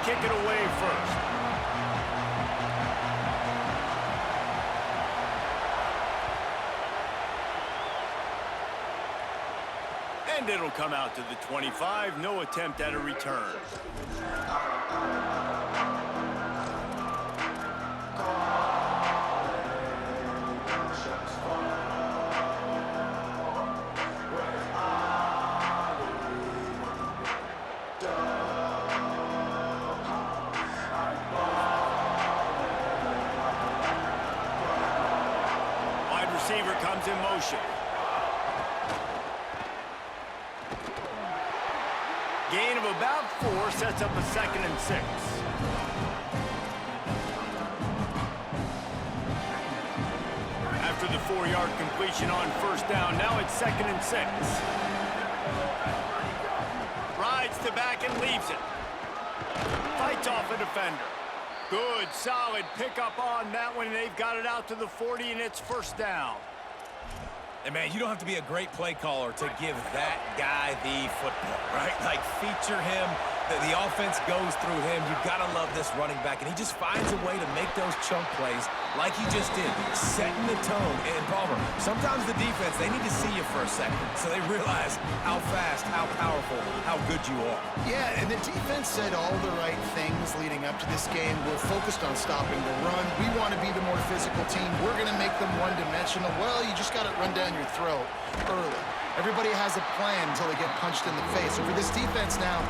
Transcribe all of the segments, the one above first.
kick it away first. And it'll come out to the 25. No attempt at a return. Wide receiver comes in motion. Gain of about 4 sets up a 2nd and 6. After the 4-yard completion on 1st down, now it's 2nd and 6. Rides to back and leaves it. Fights off a defender. Good, solid pickup on that one. They've got it out to the 40, and it's 1st down. And, man, you don't have to be a great play caller to give that guy the football, right? Like, feature him. The offense goes through him. You've got to love this running back. And he just finds a way to make those chunk plays like he just did, setting the tone. And, Palmer, sometimes the defense, they need to see you for a second so they realize how fast, how powerful, how good you are. Yeah, and the defense said all the right things leading up to this game. We're focused on stopping the run. We want to be the more physical team. We're going to make them one-dimensional. Well, you just got to run down your throat early. Everybody has a plan until they get punched in the face. So for this defense now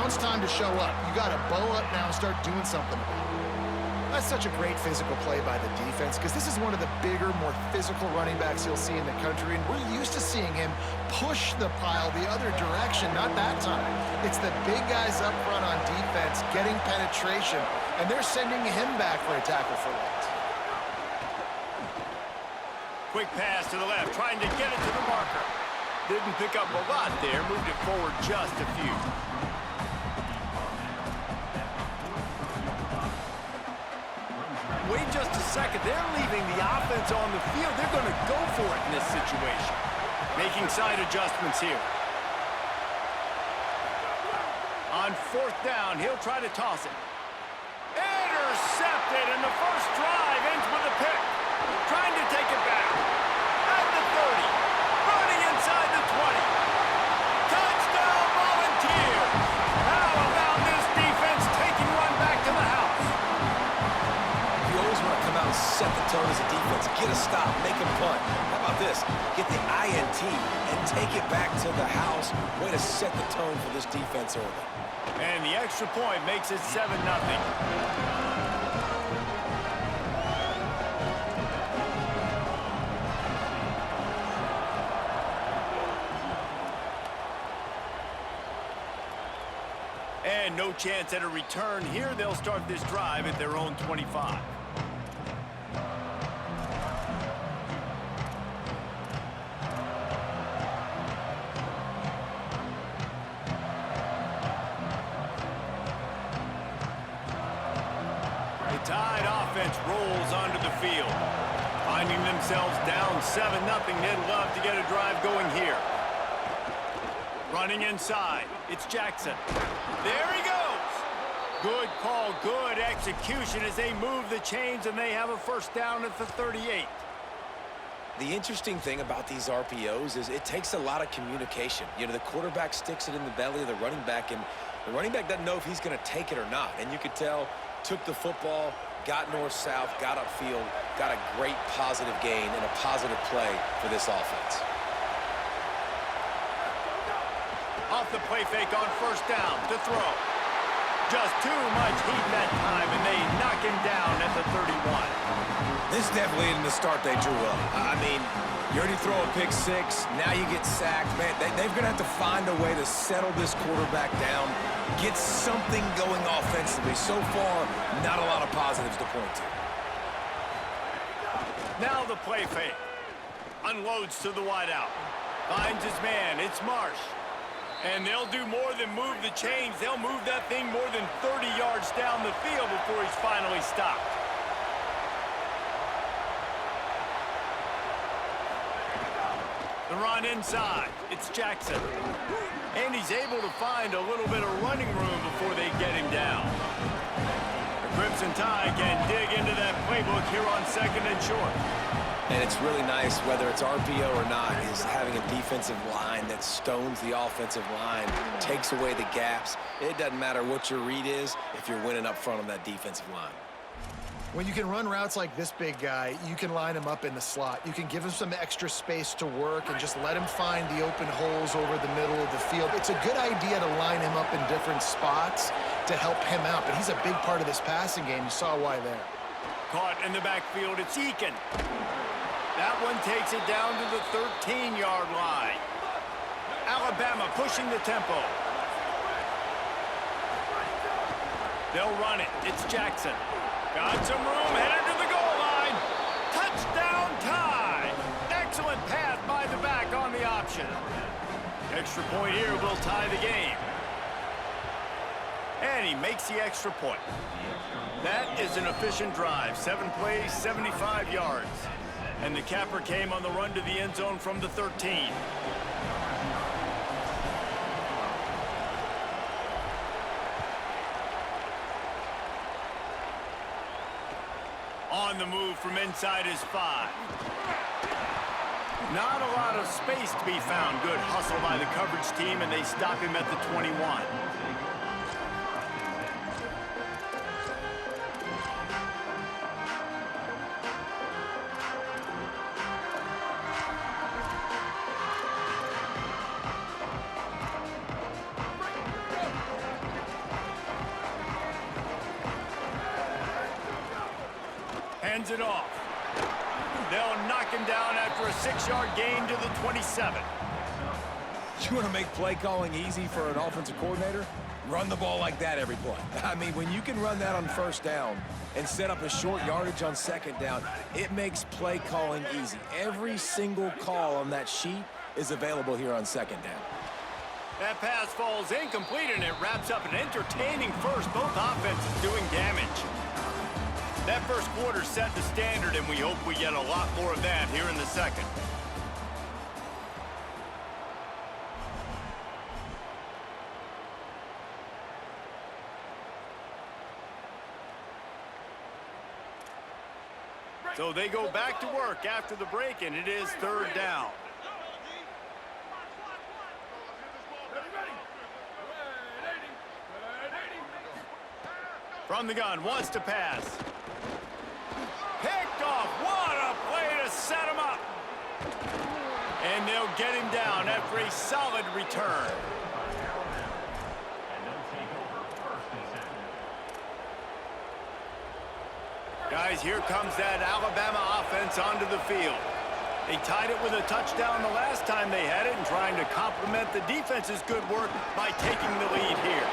it's time to show up. You got to bow up now and start doing something about it. That's such a great physical play by the defense because this is one of the bigger, more physical running backs you'll see in the country, and we're used to seeing him push the pile the other direction. Not that time. It's the big guys up front on defense getting penetration, and they're sending him back for a tackle for loss. Quick pass to the left, trying to get it to the marker. Didn't pick up a lot there, moved it forward just a few. Wait just a second, they're leaving the offense on the field. They're going to go for it in this situation. Making side adjustments here. On 4th down, he'll try to toss it. Intercepted, and the first drive ends with a pick. Trying to take it back. At the 30. Running inside the 20. Touchdown, Volunteers! How about this defense taking one back to the house? You always want to come out and set the tone as a defense. Get a stop, make a punt. How about this? Get the INT and take it back to the house. Way to set the tone for this defense early. And the extra point makes it 7-0. And no chance at a return here. They'll start this drive at their own 25. The Tide offense rolls onto the field. Finding themselves down 7-0. They'd love to get a drive going here. Running inside, it's Jackson. There he goes. Good call, good execution as they move the chains, and they have a 1st down at the 38. The interesting thing about these RPOs is it takes a lot of communication. You know, the quarterback sticks it in the belly of the running back, and the running back doesn't know if he's going to take it or not. And you could tell, took the football, got north-south, got upfield, got a great positive gain and a positive play for this offense. Off the play fake on 1st down to throw. Just too much heat that time, and they knock him down at the 31. This definitely isn't the start they drew up. I mean, you already throw a pick 6, now you get sacked. Man, they're going to have to find a way to settle this quarterback down, get something going offensively. So far, not a lot of positives to point to. Now the play fake. Unloads to the wideout. Finds his man. It's Marsh. And they'll do more than move the chains. They'll move that thing more than 30 yards down the field before he's finally stopped. The run inside. It's Jackson. And he's able to find a little bit of running room before they get him down. The Crimson Tide can dig into that playbook here on 2nd and short. And it's really nice, whether it's RPO or not, is having a defensive line that stones the offensive line, takes away the gaps. It doesn't matter what your read is if you're winning up front on that defensive line. When you can run routes like this big guy, you can line him up in the slot. You can give him some extra space to work and just let him find the open holes over the middle of the field. It's a good idea to line him up in different spots to help him out, but he's a big part of this passing game. You saw why there. Caught in the backfield, it's Eakin. That one takes it down to the 13-yard line. Alabama pushing the tempo. They'll run it. It's Jackson. Got some room, headed to the goal line. Touchdown Tide. Excellent pass by the back on the option. Extra point here will tie the game. And he makes the extra point. That is an efficient drive. 7 plays, 75 yards. And the capper came on the run to the end zone from the 13. On the move from inside his 5. Not a lot of space to be found. Good hustle by the coverage team, and they stop him at the 21. Hands it off. They'll knock him down after a 6-yard gain to the 27. You want to make play calling easy for an offensive coordinator? Run the ball like that every play. I mean, when you can run that on 1st down and set up a short yardage on 2nd down, it makes play calling easy. Every single call on that sheet is available here on 2nd down. That pass falls incomplete, and it wraps up an entertaining first. Both offenses doing damage. That first quarter set the standard, and we hope we get a lot more of that here in the second. So they go back to work after the break, and it is 3rd down. From the gun, wants to pass. Picked off. What a play to set him up. And they'll get him down after a solid return. Guys, here comes that Alabama offense onto the field. They tied it with a touchdown the last time they had it, and trying to complement the defense's good work by taking the lead here.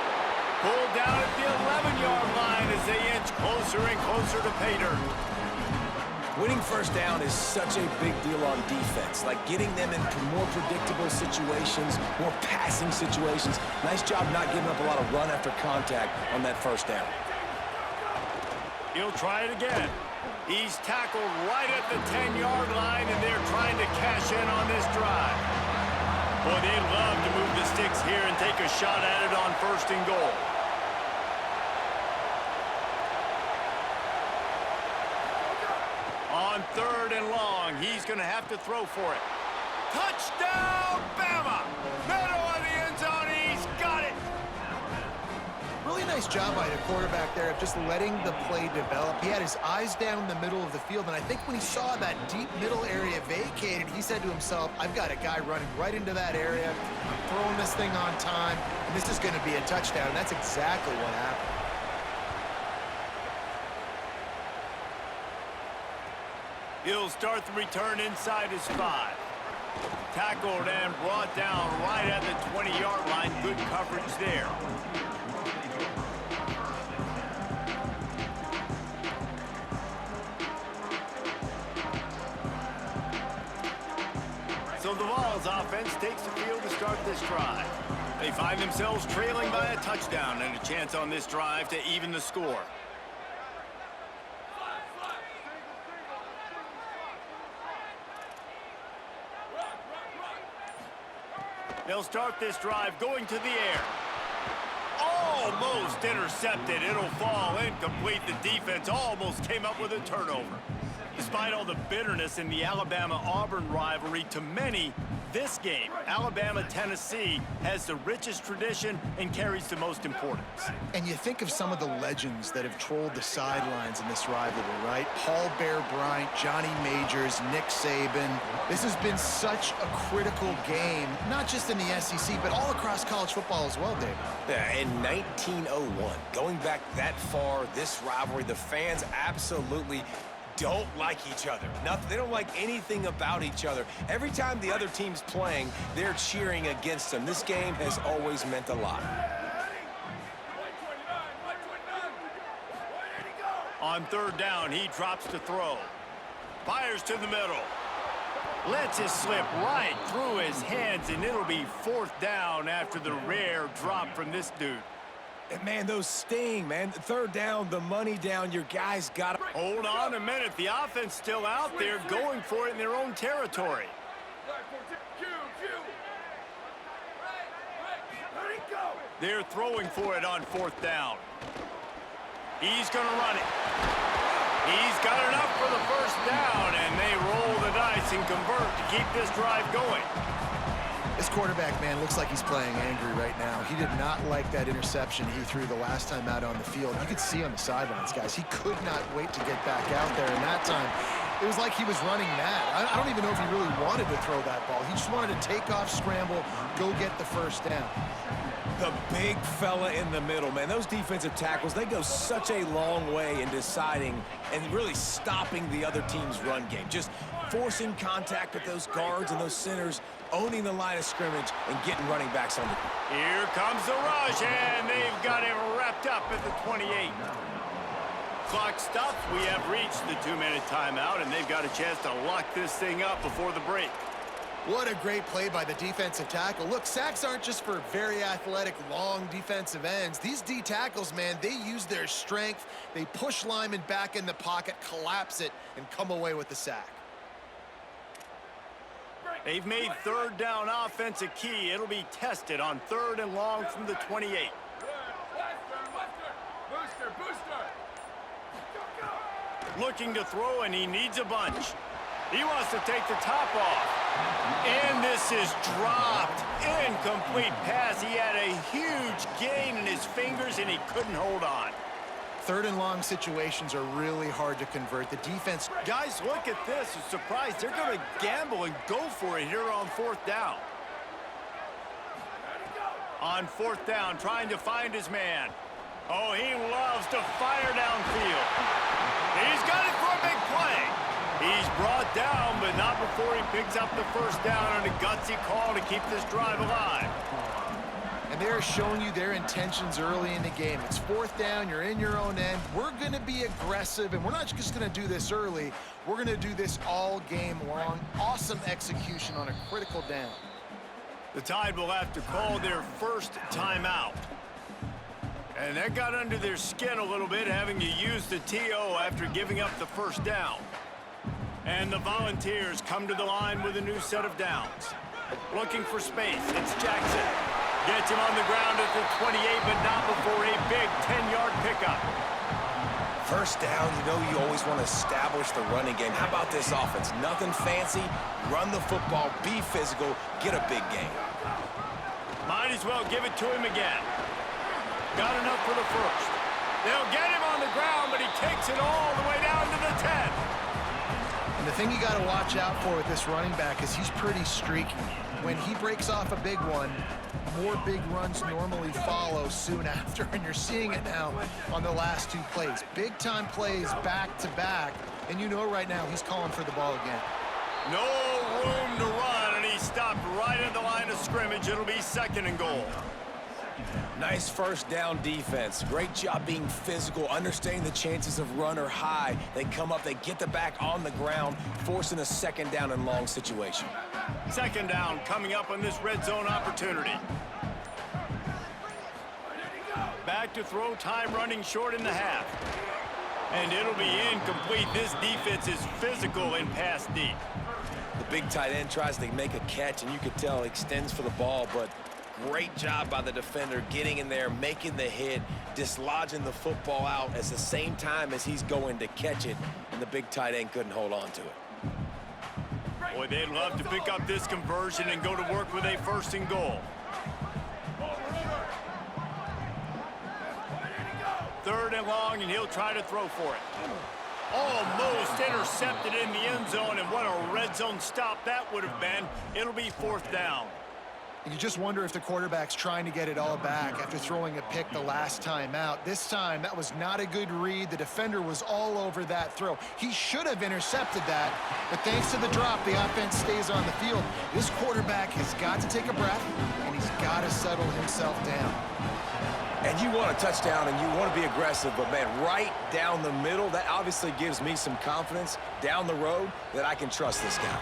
Pulled down at the 11-yard line as they inch closer and closer to pay dirt. Winning 1st down is such a big deal on defense, like getting them into more predictable situations, more passing situations. Nice job not giving up a lot of run after contact on that 1st down. He'll try it again. He's tackled right at the 10-yard line, and they're trying to cash in on this drive. Boy, they'd love to move the sticks here and take a shot at it on 1st and goal. On 3rd and long, he's going to have to throw for it. Touchdown, Bama! Middle of the end zone, he's got it! Really nice job by the quarterback there of just letting the play develop. He had his eyes down the middle of the field, and I think when he saw that deep middle area vacated, he said to himself, I've got a guy running right into that area. I'm throwing this thing on time, and this is going to be a touchdown. And that's exactly what happened. He'll start the return inside his 5. Tackled and brought down right at the 20-yard line. Good coverage there. So the Vols offense takes the field to start this drive. They find themselves trailing by a touchdown and a chance on this drive to even the score. They'll start this drive going to the air. Almost intercepted. It'll fall incomplete. The defense almost came up with a turnover. Despite all the bitterness in the Alabama-Auburn rivalry, to many, this game, Alabama-Tennessee, has the richest tradition and carries the most importance. And you think of some of the legends that have trolled the sidelines in this rivalry, right? Paul Bear Bryant, Johnny Majors, Nick Saban. This has been such a critical game, not just in the SEC, but all across college football as well, David. Yeah, in 1901, going back that far, this rivalry, the fans absolutely don't like each other. They don't like anything about each other. Every time the other team's playing, they're cheering against them. This game has always meant a lot. On third down, he drops to throw. Fires to the middle. Lets it slip right through his hands, and it'll be fourth down after the rare drop from this dude. And man, those sting, man. Third down, the money down, your guys got to... Hold on a minute. The offense still out there going for it in their own territory. They're throwing for it on fourth down. He's going to run it. He's got enough for the first down, and they roll the dice and convert to keep this drive going. This quarterback, man, looks like he's playing angry right now. He did not like that interception he threw the last time out on the field. You could see on the sidelines, guys. He could not wait to get back out there, and that time, it was like he was running mad. I don't even know if he really wanted to throw that ball. He just wanted to take off, scramble, go get the first down. The big fella in the middle, man. Those defensive tackles, they go such a long way in deciding and really stopping the other team's run game. Just forcing contact with those guards and those centers, owning the line of scrimmage, and getting running backs on the... Here comes the rush, and they've got him wrapped up at the 28. Clock stops. We have reached the 2-minute timeout, and they've got a chance to lock this thing up before the break. What a great play by the defensive tackle. Look, sacks aren't just for very athletic, long defensive ends. These D tackles, man, they use their strength. They push linemen back in the pocket, collapse it, and come away with the sack. They've made third down offense a key. It'll be tested on third and long from the 28. Looking to throw, and he needs a bunch. He wants to take the top off. And this is dropped. Incomplete pass. He had a huge gain in his fingers, and he couldn't hold on. Third and long situations are really hard to convert. The defense... Guys, look at this. I'm surprised. They're going to gamble and go for it here on fourth down. On fourth down, trying to find his man. Oh, he loves to fire downfield. He's got it for a big play. He's brought down, but not before he picks up the first down on a gutsy call to keep this drive alive. And they're showing you their intentions early in the game. It's fourth down, you're in your own end. We're going to be aggressive, and we're not just going to do this early. We're going to do this all game long. Awesome execution on a critical down. The Tide will have to call their first timeout. And that got under their skin a little bit, having to use the TO after giving up the first down. And the Volunteers come to the line with a new set of downs. Looking for space, it's Jackson. Gets him on the ground at the 28, but not before a big 10-yard pickup. First down, you know you always want to establish the running game. How about this offense? Nothing fancy. Run the football, be physical, get a big gain. Might as well give it to him again. Got enough for the first. They'll get him on the ground, but he takes it all the way down to the 10. And the thing you got to watch out for with this running back is he's pretty streaky. When he breaks off a big one, more big runs normally follow soon after, and you're seeing it now on the last two plays. Big-time plays back-to-back, and you know right now he's calling for the ball again. No room to run, and he stopped right at the line of scrimmage. It'll be second and goal. Nice first down defense. Great job being physical, understanding the chances of run are high. They come up, they get the back on the ground, forcing a second down and long situation. Second down coming up on this red zone opportunity. Back to throw, time running short in the half. And it'll be incomplete. This defense is physical and pass deep. The big tight end tries to make a catch, and you could tell extends for the ball, but great job by the defender getting in there, making the hit, dislodging the football out at the same time as he's going to catch it, and the big tight end couldn't hold on to it. Boy, they'd love to pick up this conversion and go to work with a 1st and goal. 3rd and long, and he'll try to throw for it. Almost intercepted in the end zone, and what a red zone stop that would have been. It'll be 4th down. You just wonder if the quarterback's trying to get it all back after throwing a pick the last time out. This time, that was not a good read. The defender was all over that throw. He should have intercepted that, but thanks to the drop, the offense stays on the field. This quarterback has got to take a breath, and he's got to settle himself down. And you want a touchdown, and you want to be aggressive, but, man, right down the middle, that obviously gives me some confidence down the road that I can trust this guy.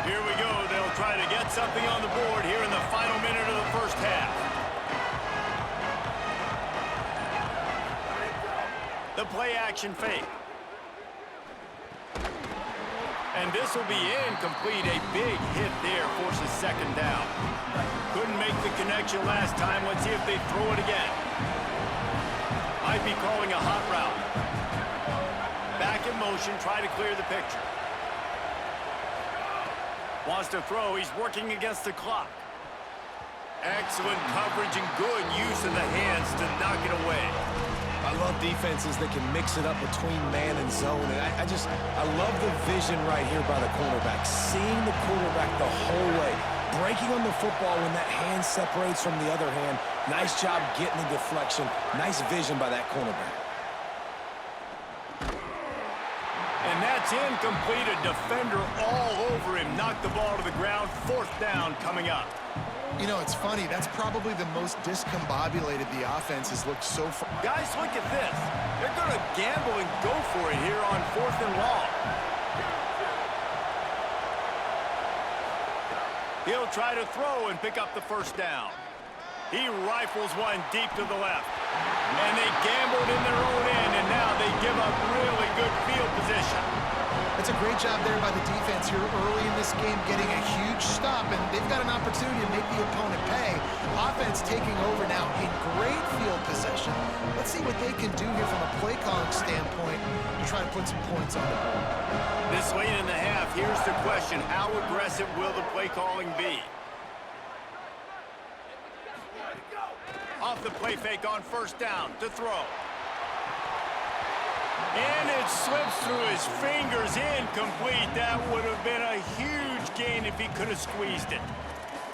Here we go. They'll try to get something on the board here in the final minute of the 1st half. The play-action fake. And this will be incomplete. A big hit there forces 2nd down. Couldn't make the connection last time. Let's see if they throw it again. Might be calling a hot route. Back in motion, try to clear the picture. Wants to throw. He's working against the clock. Excellent coverage and good use of the hands to knock it away. I love defenses that can mix it up between man and zone, and I love the vision right here by the cornerback, seeing the quarterback the whole way, breaking on the football when that hand separates from the other hand. Nice job getting the deflection. Nice vision by that cornerback. And that's incomplete. A defender all over him. Knocked the ball to the ground. 4th down coming up. You know, it's funny. That's probably the most discombobulated the offense has looked so far. Guys, look at this. They're going to gamble and go for it here on 4th and long. He'll try to throw and pick up the 1st down. He rifles one deep to the left. And they gambled in their own end, and now they give up really good field position. It's a great job there by the defense here early in this game, getting a huge stop, and they've got an opportunity to make the opponent pay. Offense taking over now in great field possession. Let's see what they can do here from a play calling standpoint to try to put some points on the board. This late in the half, here's the question. How aggressive will the play calling be? Off the play fake on 1st down to throw. And it slips through his fingers, incomplete. That would have been a huge gain if he could have squeezed it.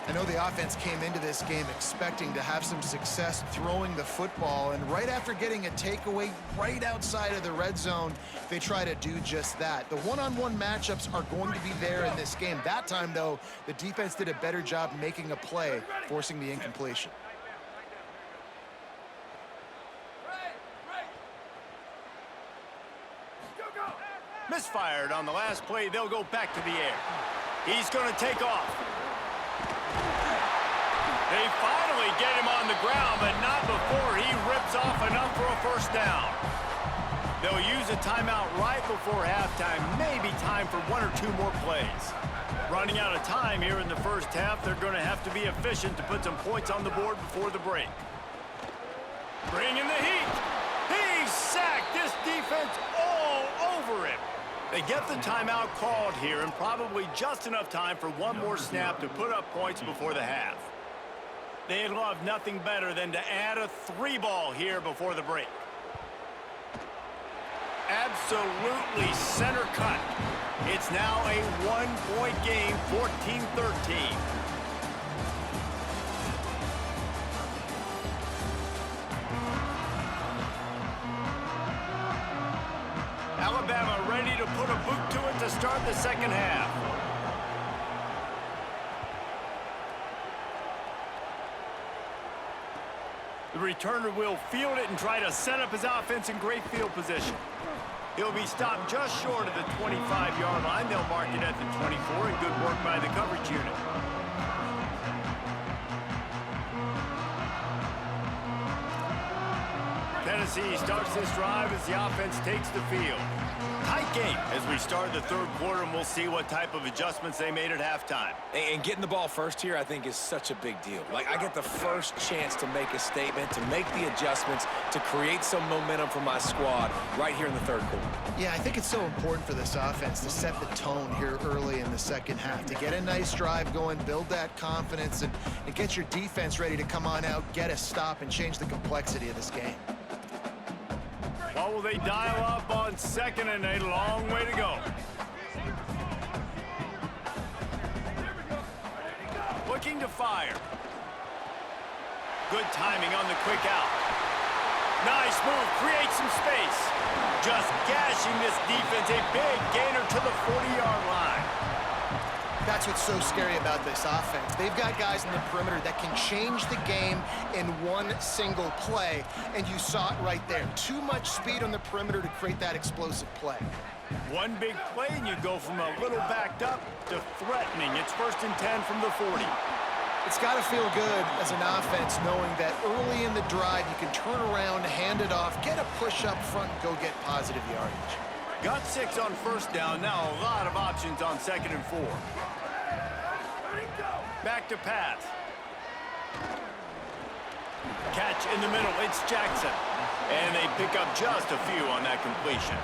I know the offense came into this game expecting to have some success throwing the football, and right after getting a takeaway right outside of the red zone, they try to do just that. The one-on-one matchups are going to be there in this game. That time, though, the defense did a better job making a play, forcing the incompletion. Misfired on the last play. They'll go back to the air. He's going to take off. They finally get him on the ground, but not before he rips off enough for a 1st down. They'll use a timeout right before halftime. Maybe time for 1 or 2 more plays. Running out of time here in the 1st half. They're going to have to be efficient to put some points on the board before the break. Bring in the heat. He's sacked. This defense all over him. They get the timeout called here, and probably just enough time for 1 more snap to put up points before the half. They'd love nothing better than to add a 3-ball here before the break. Absolutely center cut. It's now a 1-point game, 14-13. Alabama ready to put a boot to it to start the 2nd half. The returner will field it and try to set up his offense in great field position. He'll be stopped just short of the 25-yard line. They'll mark it at the 24, and good work by the coverage unit. Tennessee starts this drive as the offense takes the field. Tight game as we start the third quarter, and we'll see what type of adjustments they made at halftime. And getting the ball first here, I think, is such a big deal. Like, I get the first chance to make a statement, to make the adjustments, to create some momentum for my squad right here in the third quarter. Yeah, I think it's so important for this offense to set the tone here early in the second half, to get a nice drive going, build that confidence, and get your defense ready to come on out, get a stop, and change the complexity of this game. What will they dial up on second and a long way to go? Looking to fire. Good timing on the quick out. Nice move, creates some space. Just gashing this defense, a big gainer to the 40-yard line. That's what's so scary about this offense. They've got guys in the perimeter that can change the game in one single play, and you saw it right there. Too much speed on the perimeter to create that explosive play. One big play, and you go from a little backed up to threatening. It's 1st and 10 from the 40. It's got to feel good as an offense knowing that early in the drive you can turn around, hand it off, get a push up front, and go get positive yardage. Got 6 on 1st down. Now a lot of options on 2nd and 4. Back to pass. Catch in the middle. It's Jackson. And they pick up just a few on that completion.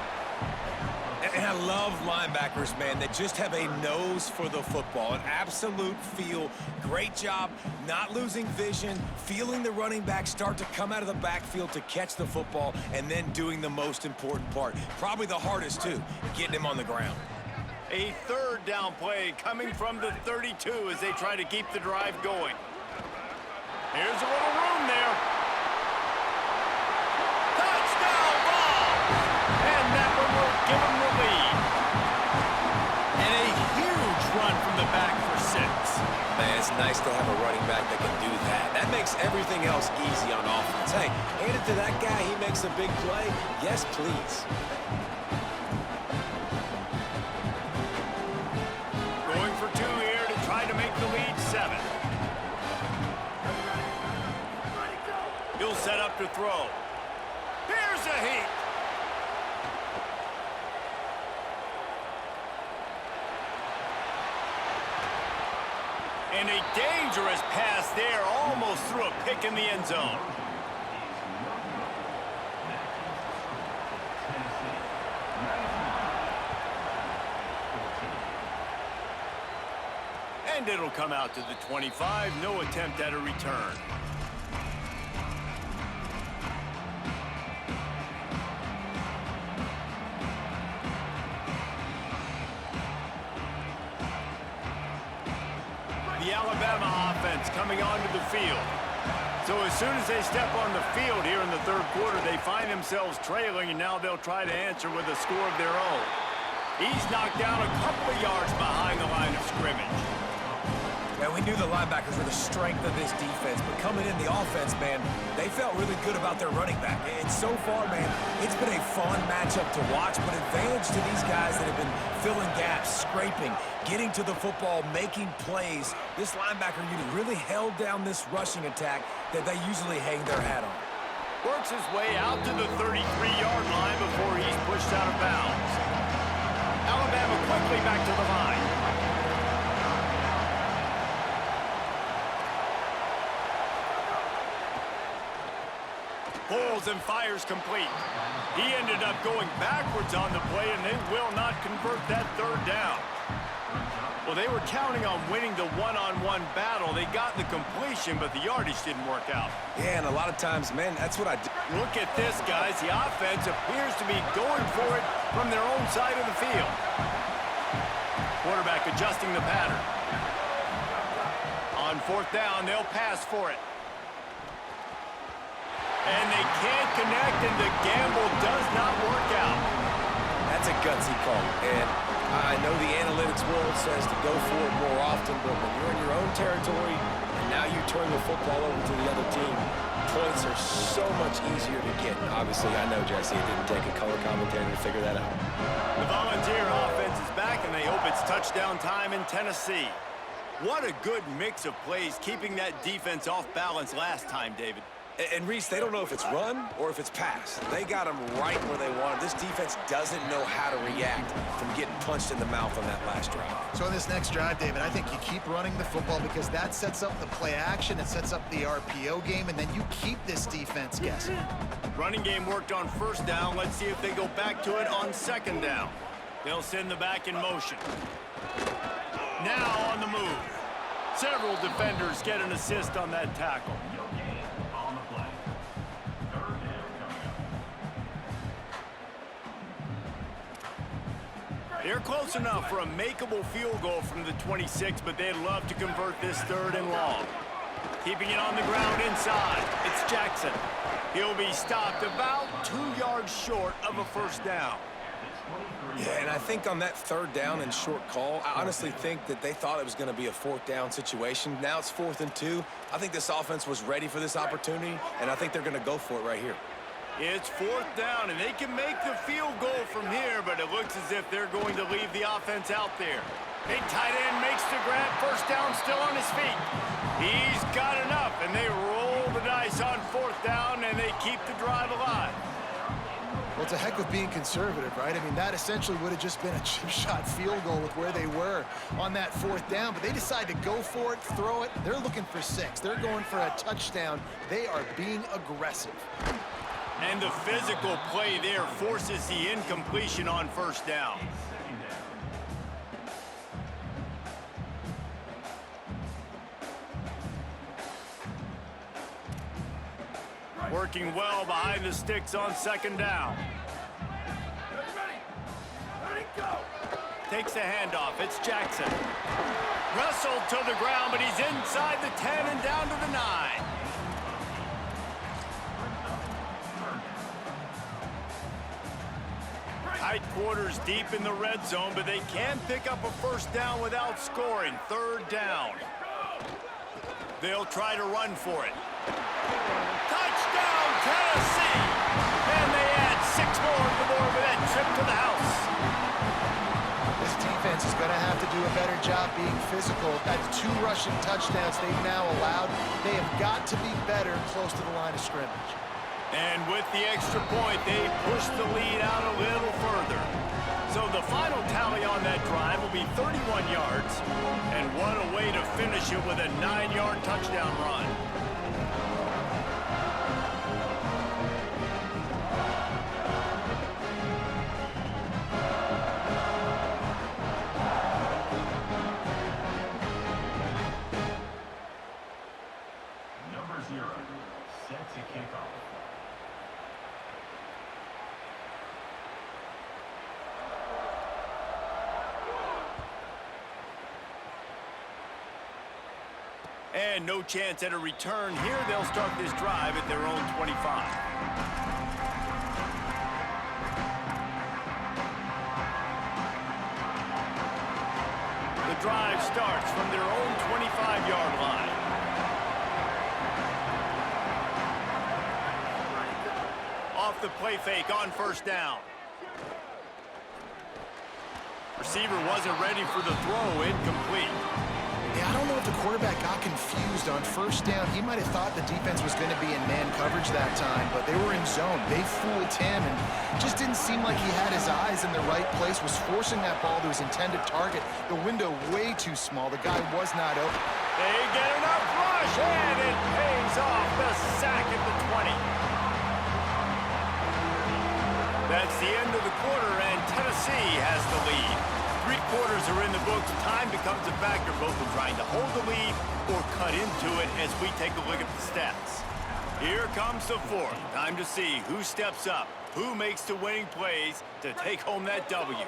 And I love linebackers, man, that just have a nose for the football, an absolute feel. Great job not losing vision, feeling the running back start to come out of the backfield to catch the football, and then doing the most important part. Probably the hardest, too, getting him on the ground. A 3rd down play coming from the 32 as they try to keep the drive going. Here's a little room there. Touchdown ball! And that one will give them the lead. And a huge run from the back for 6. Man, it's nice to have a running back that can do that. That makes everything else easy on offense. Hey, hand it to that guy. He makes a big play. Yes, please. Going for 2 here to try to make the lead 7. He'll set up to throw. Here's a heat. And a dangerous pass there, almost threw a pick in the end zone. And it'll come out to the 25, no attempt at a return. The Alabama offense coming onto the field. So as soon as they step on the field here in the third quarter, they find themselves trailing, and now they'll try to answer with a score of their own. He's knocked down a couple of yards behind the line of scrimmage. Man, we knew the linebackers were the strength of this defense, but coming in the offense, man, they felt really good about their running back. And so far, man, it's been a fun matchup to watch, but advantage to these guys that have been filling gaps, scraping, getting to the football, making plays. This linebacker unit really held down this rushing attack that they usually hang their hat on. Works his way out to the 33-yard line before he's pushed out of bounds. Alabama quickly back to the line. Pulls and fires complete. He ended up going backwards on the play, and they will not convert that 3rd down. Well, they were counting on winning the one-on-one battle. They got the completion, but the yardage didn't work out. Yeah, and a lot of times, man, that's what I do. Look at this, guys. The offense appears to be going for it from their own side of the field. Quarterback adjusting the pattern. On 4th down, they'll pass for it. And they can't connect, and the gamble does not work out. That's a gutsy call, and I know the analytics world says to go for it more often, but when you're in your own territory and now you turn the football over to the other team, points are so much easier to get. Obviously, I know, Jesse, it didn't take a color commentator to figure that out. The Volunteer offense is back, and they hope it's touchdown time in Tennessee. What a good mix of plays, keeping that defense off balance last time, David. And Reese, they don't know if it's run or if it's pass. They got them right where they want them. This defense doesn't know how to react from getting punched in the mouth on that last drive. So in this next drive, David, I think you keep running the football because that sets up the play action, it sets up the RPO game, and then you keep this defense guessing. Running game worked on first down. Let's see if they go back to it on second down. They'll send the back in motion. Now on the move. Several defenders get an assist on that tackle. They're close enough for a makeable field goal from the 26, but they'd love to convert this third and long. Keeping it on the ground inside, it's Jackson. He'll be stopped about 2 yards short of a first down. Yeah, and I think on that third down and short call, I honestly think that they thought it was going to be a fourth down situation. Now it's 4th and 2. I think this offense was ready for this opportunity, and I think they're going to go for it right here. It's 4th down, and they can make the field goal from here, but it looks as if they're going to leave the offense out there. Big tight end makes the grab. First down, still on his feet. He's got enough, and they roll the dice on 4th down, and they keep the drive alive. Well, it's a heck of being conservative, right? I mean, that essentially would have just been a chip shot field goal with where they were on that 4th down, but they decide to go for it, throw it. They're looking for 6. They're going for a touchdown. They are being aggressive. And the physical play there forces the incompletion on first down. Working well behind the sticks on second down. Ready, go. Takes the handoff. It's Jackson. Wrestled to the ground, but he's inside the 10 and down to the 9. Tight quarters deep in the red zone, but they can pick up a first down without scoring. 3rd down. They'll try to run for it. Touchdown, Tennessee! And they add 6 more to the board with that trip to the house. This defense is going to have to do a better job being physical. That's 2 rushing touchdowns they've now allowed. They have got to be better close to the line of scrimmage. And with the extra point, they push the lead out a little further. So the final tally on that drive will be 31 yards. And what a way to finish it with a 9-yard touchdown run. Number 0, set to kick off. And no chance at a return here. They'll start this drive at their own 25. The drive starts from their own 25-yard line. Off the play fake on first down. Receiver wasn't ready for the throw. Incomplete. Yeah, I don't know if the quarterback got confused on first down. He might have thought the defense was going to be in man coverage that time, but they were in zone. They fooled him and just didn't seem like he had his eyes in the right place, was forcing that ball to his intended target. The window way too small. The guy was not open. They get enough rush, and it pays off. The sack at the 20. That's the end of the quarter, and Tennessee has the lead. 3 quarters are in the books. Time becomes a factor, both in trying to hold the lead or cut into it as we take a look at the stats. Here comes the 4th. Time to see who steps up, who makes the winning plays to take home that W.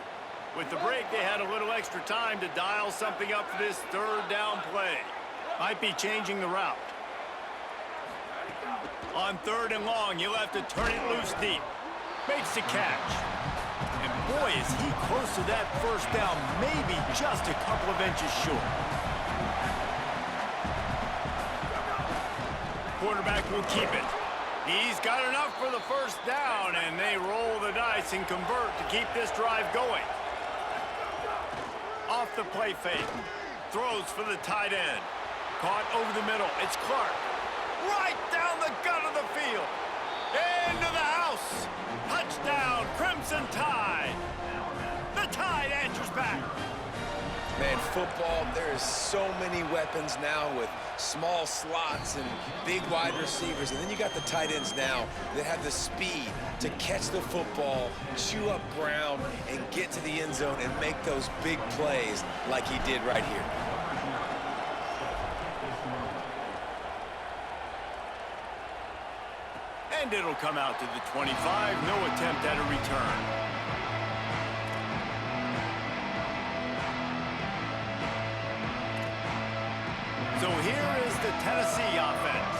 With the break, they had a little extra time to dial something up for this 3rd down play. Might be changing the route. On 3rd and long, you'll have to turn it loose deep. Makes the catch. And boy, is he close to that first down, maybe just a couple of inches short. quarterback will keep it. He's got enough for the first down, and they roll the dice and convert to keep this drive going. Off the play fake. Throws for the tight end. Caught over the middle. It's Clark. Right down the gut of the field. Into the house. Touchdown, Crimson Tide. The Tide answers back. Man, football, there is so many weapons now with small slots and big wide receivers. And then you got the tight ends now that have the speed to catch the football, chew up ground, and get to the end zone and make those big plays like he did right here. And it'll come out to the 25. No attempt at a return. So here is the Tennessee offense.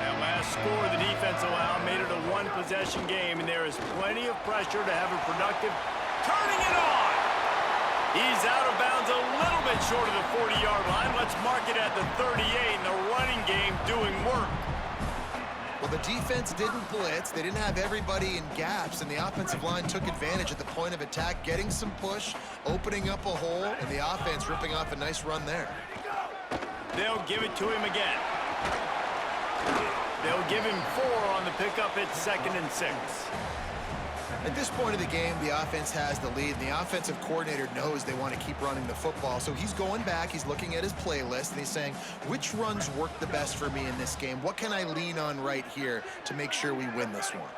That last score the defense allowed made it a one-possession game, and there is plenty of pressure to have a productive turning it on. He's out of bounds a little bit short of the 40-yard line. Let's mark it at the 38, and the running game doing work. Well, the defense didn't blitz. They didn't have everybody in gaps, and the offensive line took advantage at the point of attack, getting some push, opening up a hole, and the offense ripping off a nice run there. They'll give it to him again. They'll give him 4 on the pickup. It's 2nd and 6. At this point of the game, the offense has the lead, and the offensive coordinator knows they want to keep running the football. So he's going back, he's looking at his playlist, and he's saying, which runs work the best for me in this game? What can I lean on right here to make sure we win this one?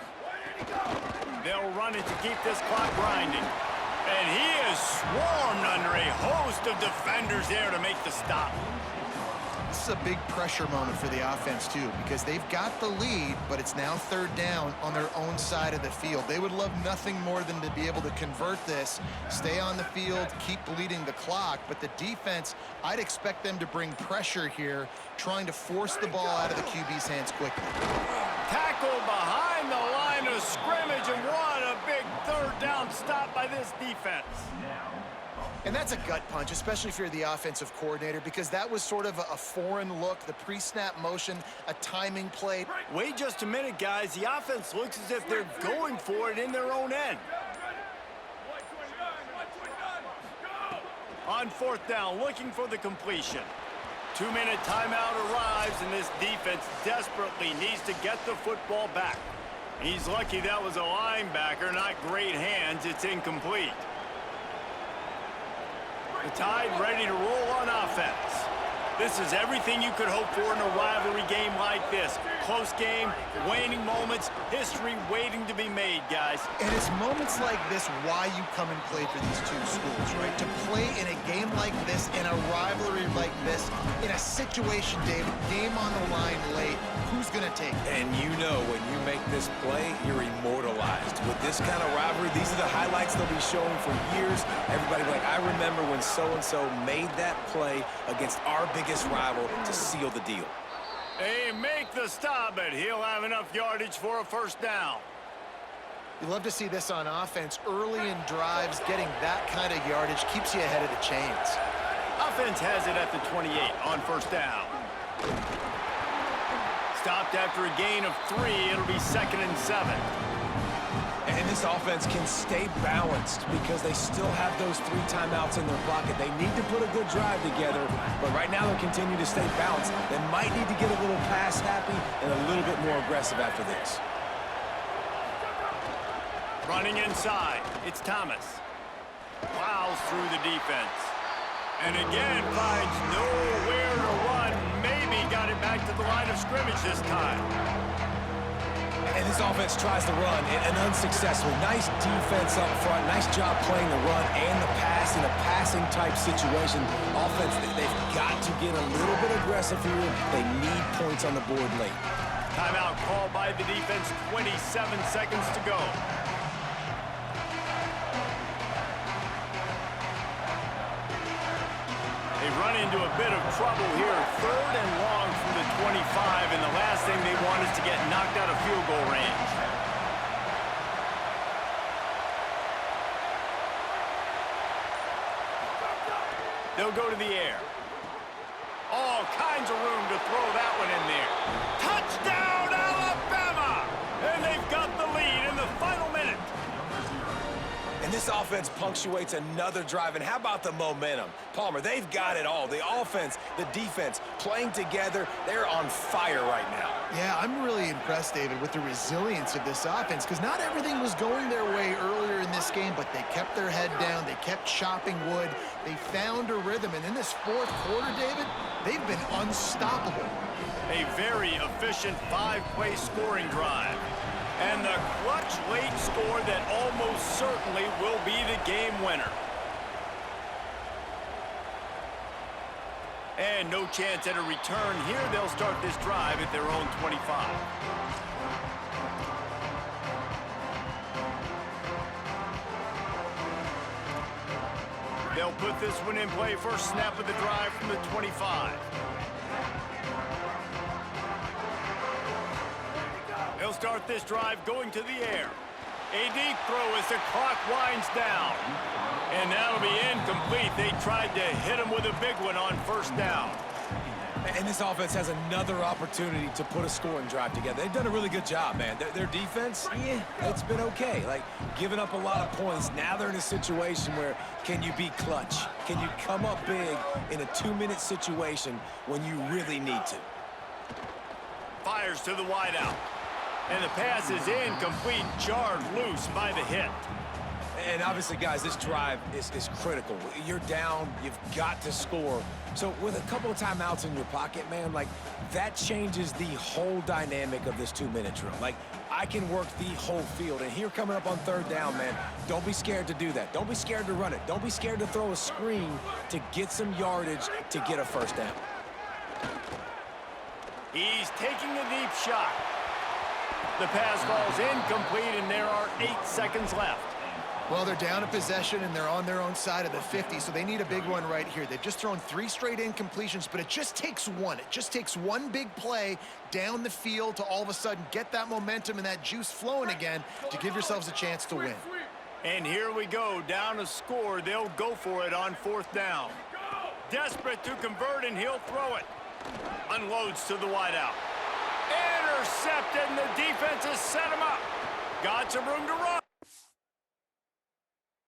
They'll run it to keep this clock grinding. And he is swarmed under a host of defenders there to make the stop. This is a big pressure moment for the offense, too, because they've got the lead, but it's now 3rd down on their own side of the field. They would love nothing more than to be able to convert this, stay on the field, keep bleeding the clock. But the defense, I'd expect them to bring pressure here, trying to force the ball out of the QB's hands quickly. Tackled behind the line of scrimmage, and what a big 3rd down stop by this defense. And that's a gut punch, especially if you're the offensive coordinator, because that was sort of a foreign look, the pre-snap motion, a timing play. Wait just a minute, guys. The offense looks as if they're going for it in their own end. On 4th down, looking for the completion. 2-minute timeout arrives, and this defense desperately needs to get the football back. He's lucky that was a linebacker, not great hands. It's incomplete. The Tide ready to roll on offense. This is everything you could hope for in a rivalry game like this. Close game, waning moments, history waiting to be made, guys. And it's moments like this why you come and play for these two schools, right? To play in a game like this, in a rivalry like this, in a situation, David, game on the line late, who's going to take it? And you know when you make this play, you're immortalized. With this kind of rivalry, these are the highlights they'll be showing for years. Everybody like, I remember when so-and-so made that play against our biggest rival to seal the deal. They make the stop, but he'll have enough yardage for a 1st down. You love to see this on offense. Early in drives, getting that kind of yardage keeps you ahead of the chains. Offense has it at the 28 on 1st down. Stopped after a gain of 3. It'll be 2nd and 7. And this offense can stay balanced because they still have those 3 timeouts in their pocket. They need to put a good drive together, but right now they'll continue to stay balanced. They might need to get a little pass happy and a little bit more aggressive after this. Running inside, it's Thomas. Plows through the defense. And again finds nowhere to run. Maybe got it back to the line of scrimmage this time. And this offense tries to run, and unsuccessful. Nice defense up front. Nice job playing the run and the pass in a passing-type situation. Offense, they've got to get a little bit aggressive here. They need points on the board late. Timeout called by the defense, 27 seconds to go. They run into a bit of trouble here. 3rd and long from the 25, and the last thing they want is to get knocked out of field goal range. They'll go to the air. All kinds of room to throw that one in there. Touchdown, Alabama! And they've got the lead in the final minute. And this offense punctuates another drive. And how about the momentum? Palmer, they've got it all. The offense, the defense, playing together. They're on fire right now. Yeah, I'm really impressed, David, with the resilience of this offense, because not everything was going their way earlier in this game, but they kept their head down. They kept chopping wood. They found a rhythm. And in this fourth quarter, David, they've been unstoppable. A very efficient 5-play scoring drive. And the clutch late score that almost certainly will be the game winner. And no chance at a return here. They'll start this drive at their own 25. They'll put this one in play. First snap of the drive from the 25. They'll start this drive going to the air. A deep throw as the clock winds down. And that'll be incomplete. They tried to hit him with a big one on first down. And this offense has another opportunity to put a scoring drive together. They've done a really good job, man. Their defense, yeah, it's been okay. Like, giving up a lot of points. Now they're in a situation where can you be clutch? Can you come up big in a 2-minute situation when you really need to? Fires to the wideout. And the pass is incomplete, jarred loose by the hit. And obviously, guys, this drive is critical. You're down, you've got to score. So with a couple of timeouts in your pocket, man, like, that changes the whole dynamic of this 2-minute drill. Like, I can work the whole field. And here coming up on third down, man, don't be scared to do that. Don't be scared to run it. Don't be scared to throw a screen to get some yardage to get a first down. He's taking a deep shot. The pass falls incomplete, and there are 8 seconds left. Well, they're down a possession, and they're on their own side of the 50, so they need a big one right here. They've just thrown 3 straight incompletions, but it just takes one. It just takes one big play down the field to all of a sudden get that momentum and that juice flowing again to give yourselves a chance to win. And here we go, down a score. They'll go for it on fourth down. Desperate to convert, and he'll throw it. Unloads to the wideout. Intercepted, and the defense has set him up. Got some room to run.